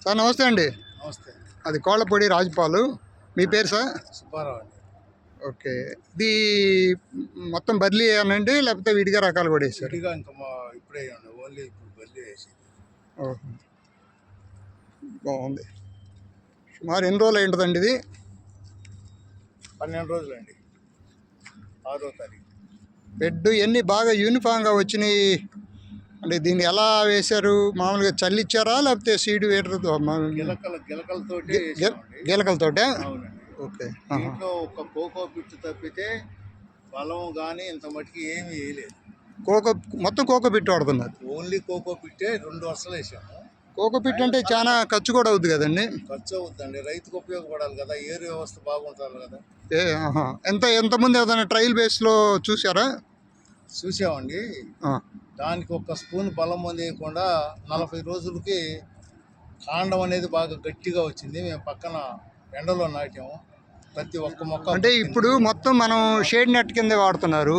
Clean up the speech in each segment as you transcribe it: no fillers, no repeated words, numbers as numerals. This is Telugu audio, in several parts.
సార్ నమస్తే అండి. నమస్తే. అది కోళ్ళపూడి రాజపాలు. మీ పేరు సార్? సుబ్బారావు అండి. ఓకే. ఇది మొత్తం బర్లీ అనండి లేకపోతే విడిగా రకాలు కూడా వేసారు? విడిగా ఇంకా ఇప్పుడే ఓన్లీ ఇప్పుడు బర్లీ వేసి. ఓహో, బాగుంది. సుమారు ఎన్ని రోజులు అయింటుందండి ఇది? 12 రోజులండి. 6వ తారీఖు. బెడ్ ఎన్ని బాగా యూనిఫామ్గా వచ్చినాయి అంటే దీన్ని ఎలా వేశారు? మామూలుగా చల్లిచ్చారా లేకపోతే సీడ్ వేయడంతో? గిలకలతోటి గీలకలతోటే? అవునండి. ఓకే. దీంట్లో ఒక కోకో పిట్టు తప్పితే బలం కానీ ఇంత మటుకు ఏమీ వేయలేదు. మొత్తం కోకో పిట్టు వాడుతున్నారు? ఓన్లీ కోకో పిట్టే 2 వరుసలు వేసాము. కోకో పిట్టు అంటే చాలా ఖర్చు కూడా అవుద్ది కదండి? ఖర్చు అవుతుందండి, రైతుకు ఉపయోగపడాలి కదా, ఏరు వ్యవస్థ బాగుంటుంది కదా. ఎంతమంది ఏదైనా ట్రయల్ బేస్లో చూసారా? చూసామండి. దానికి ఒక స్పూన్ బలం వేయకుండా 40 రోజులకి కాండం అనేది బాగా గట్టిగా వచ్చింది. మేము పక్కన ఎండలో నాటాము. ప్రతి ఒక్క మొక్క అంటే ఇప్పుడు మొత్తం మనం షేడ్ నెట్ కింద వాడుతున్నారు.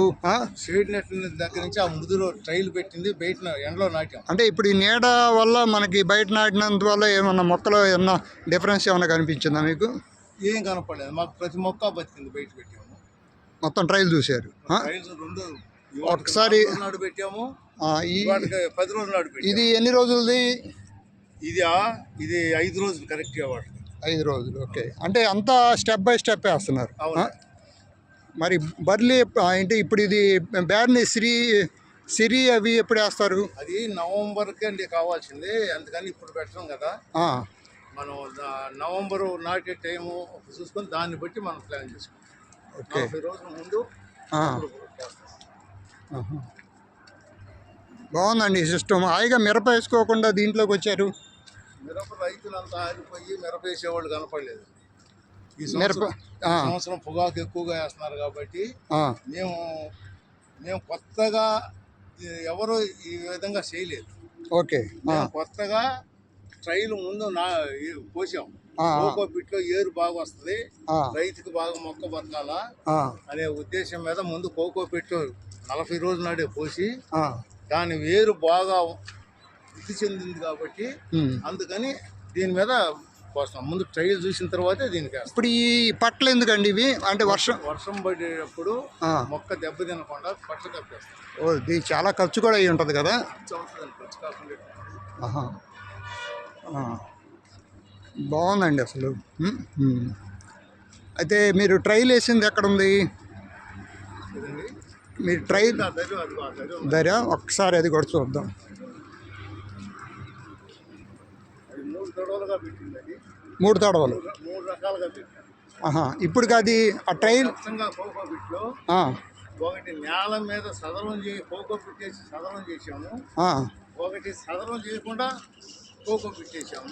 షేడ్ నెట్ దగ్గర నుంచి ఆ ముదురు ట్రైల్ పెట్టింది బయట ఎండలో నాటాం. అంటే ఇప్పుడు ఈ నీడ వల్ల మనకి బయట నాటినందు వల్ల ఏమన్నా మొక్కలో ఏమన్నా డిఫరెన్స్ ఏమన్నా కనిపించిందా మీకు? ఏం కనపడలేదు మాకు. ప్రతి మొక్క బతికింది బయట పెట్టాము. మొత్తం ట్రయల్ చూశారు? ట్రైల్స్ 2 ఒకసారి నాడు పెట్టాము. 10 రోజులు నాడు పెట్టాము. ఇది ఎన్ని రోజులది? ఇది 5 రోజులు కరెక్ట్గా వాటికి. 5 రోజులు. ఓకే. అంటే అంతా స్టెప్ బై స్టెప్ వేస్తున్నారు. మరి బర్లీ అంటే ఇప్పుడు ఇది బ్యాడ్ని సిరి అవి ఎప్పుడు వేస్తారు? అది నవంబర్కి అండి కావాల్సింది, అందుకని ఇప్పుడు పెట్టడం కదా. మనం నవంబరు నాటే టైము చూసుకొని దాన్ని బట్టి మనం ప్లాన్ చేసుకుంటాం. 40 రోజుల ముందు బాగుందండి ఈ సిస్టమ్. హాయిగా మిరప వేసుకోకుండా దీంట్లోకి వచ్చారు. మిరప రైతులంతా ఆగిపోయి మిరప వేసేవాళ్ళు కనపడలేదు. ఈ సంవత్సరం పొగాకు ఎక్కువగా వేస్తున్నారు కాబట్టి మేము కొత్తగా ఎవరు ఈ విధంగా చేయలేదు. ఓకే. కొత్తగా ట్రైల్ ముందు పోసాం. కోకో పిట్లో ఏరు బాగా వస్తుంది, రైతుకి బాగా మొక్క బతకాలా అనే ఉద్దేశం మీద ముందు కోకో పిట్లు 40 రోజుల నాడే పోసి దాని వేరు బాగా వృద్ధి చెందింది కాబట్టి అందుకని దీని మీద పోస్తాం. ముందు ట్రైల్ చూసిన తర్వాతే దీనికి. ఇప్పుడు ఈ పట్లు ఎందుకండి ఇవి? అంటే వర్షం పడేటప్పుడు మొక్క దెబ్బ తినకుండా పట్లు కప్పేస్తాం. ఇది చాలా ఖర్చు కూడా అయ్యి ఉంటుంది కదా? ఖర్చు కాకుండా. బాగుందండి అసలు. అయితే మీరు ట్రైల్ వేసింది ఎక్కడ ఉంది? మీరు ట్రైల్ ధర ఒక్కసారి అది కూడా చూద్దాం. 3 తడవలు. 3 రకాలుగా పెట్టాను. ఇప్పుడు అది ఆ ట్రైల్ కోకో పిట్లో ఒకటి నేల మీద సదరం కోకో పెట్టేసి సదరం చేసాము, ఒకటి సదరం చేయకుండా కోకో పెట్టేసాము.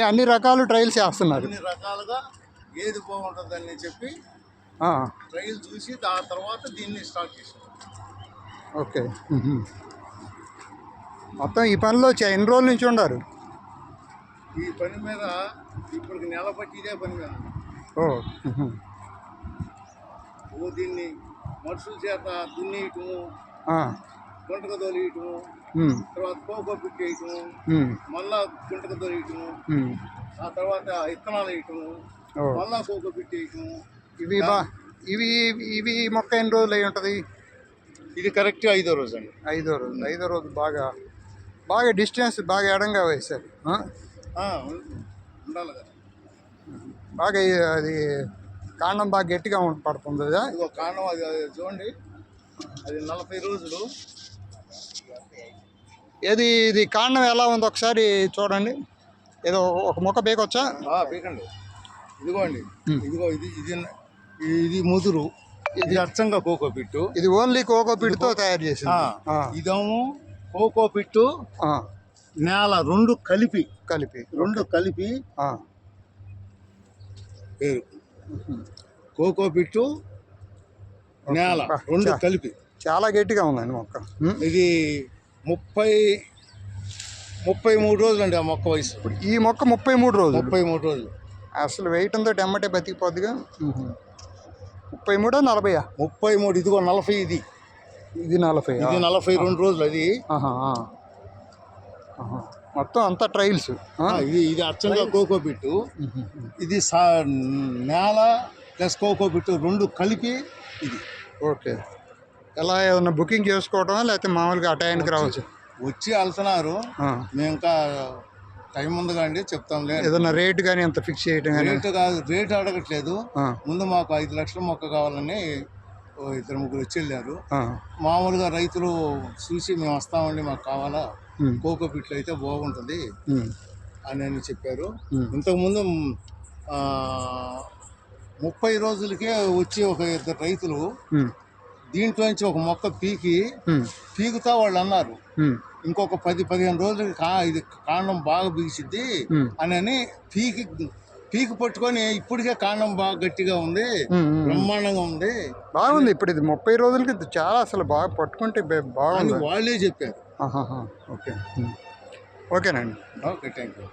అన్ని రకాలు ట్రయల్స్ చేస్తున్నారు. అన్ని రకాలుగా ఏది బాగుంటుందని చెప్పి ట్రయల్ చూసి ఆ తర్వాత దీన్ని స్టార్ట్ చేసాం. ఓకే. మొత్తం ఈ పనిలో ఎన్ని రోజుల నుంచి ఉన్నారు? ఈ పని మీద ఇప్పుడు నెల బట్టి ఇదే పని మీద. దీన్ని మనుషుల చేత దున్నేయటము, గుంటక తోలియటము, తర్వాత కోకో పెట్టేయటము, మళ్ళా గుంటక తోలియటము, ఆ తర్వాత ఇత్తనాలు వేయటము, మళ్ళా కోకో పెట్టేయటము. ఇవి మొక్క ఎన్ని రోజులు అయి ఉంటుంది? ఇది కరెక్ట్ 5వ రోజు అండి. 5వ రోజు బాగా డిస్టెన్స్ బాగా ఎడంగా వేశారు. ఉండాలి కదా. బాగా అది కాండం బాగా గట్టిగా పడుతుంది కదా? కాండం అది చూడండి, అది 40 రోజులు. ఇది కాండం ఎలా ఉంది ఒకసారి చూడండి. ఏదో ఒక మొక్క పీకొచ్చా? పీకండి. ఇదిగోండి, ఇది ముదురు, ఇది అచ్చంగా కోకో పిట్టు. ఇది ఓన్లీ కోకో పిట్టుతో తయారు చేసింది. ఇదేమో కోకో పిట్టు నేల 2 కలిపి కోకో పిట్టు నేల 2 కలిపి చాలా గట్టిగా ఉందండి మొక్క. ఇది 33 రోజులు అండి ఆ మొక్క వయసు. ఈ మొక్క 33 రోజులు. 33 రోజులు అసలు వేయటంతో ఎమ్మటే బతికిపోద్దిగా. 33 40? 33. ఇదిగో 40. ఇది 40. ఇది 42 రోజులు. అది మొత్తం అంతా ట్రయల్స్. ఇది అచ్చంగా కోకో పిట్టు, ఇది నేల ప్లస్ కోకో పిట్టు రెండు కలిపి ఇది. ఓకే. ఎలా ఏమన్నా బుకింగ్ చేసుకోవటమా లేకపోతే మామూలుగా ఆ టైంకి రావచ్చు? వచ్చి వెళ్తున్నారు, మేము ఇంకా టైం ఉందిగా అండి చెప్తాంలే. ఏదన్నా రేట్ కానీ అంత ఫిక్స్ చేయటం కానీ? రేటు కాదు, రేటు అడగట్లేదు. ముందు మాకు 5 లక్షల మొక్క కావాలని 2-3 వచ్చి వెళ్ళారు. మామూలుగా రైతులు చూసి మేము వస్తామండి మాకు కావాలా కోకో పిట్లు అయితే బాగుంటుంది అని చెప్పారు. ఇంతకుముందు 30 రోజులకే వచ్చి ఒక 2 రైతులు దీంట్లో నుంచి ఒక మొక్క పీకుతా వాళ్ళు అన్నారు, ఇంకొక 10-15 రోజులకి ఇది కాండం బాగా బిగిసిద్ది అని పీకి పట్టుకొని ఇప్పటికే కాండం బాగా గట్టిగా ఉంది, బ్రహ్మాండంగా ఉంది, బాగుంది. ఇప్పుడు ఇది 30 రోజులకి చాలా అసలు బాగా పట్టుకుంటే బాగుంది వాళ్ళే చెప్పారు. ఓకే. ఓకేనండి. Okay, thank you.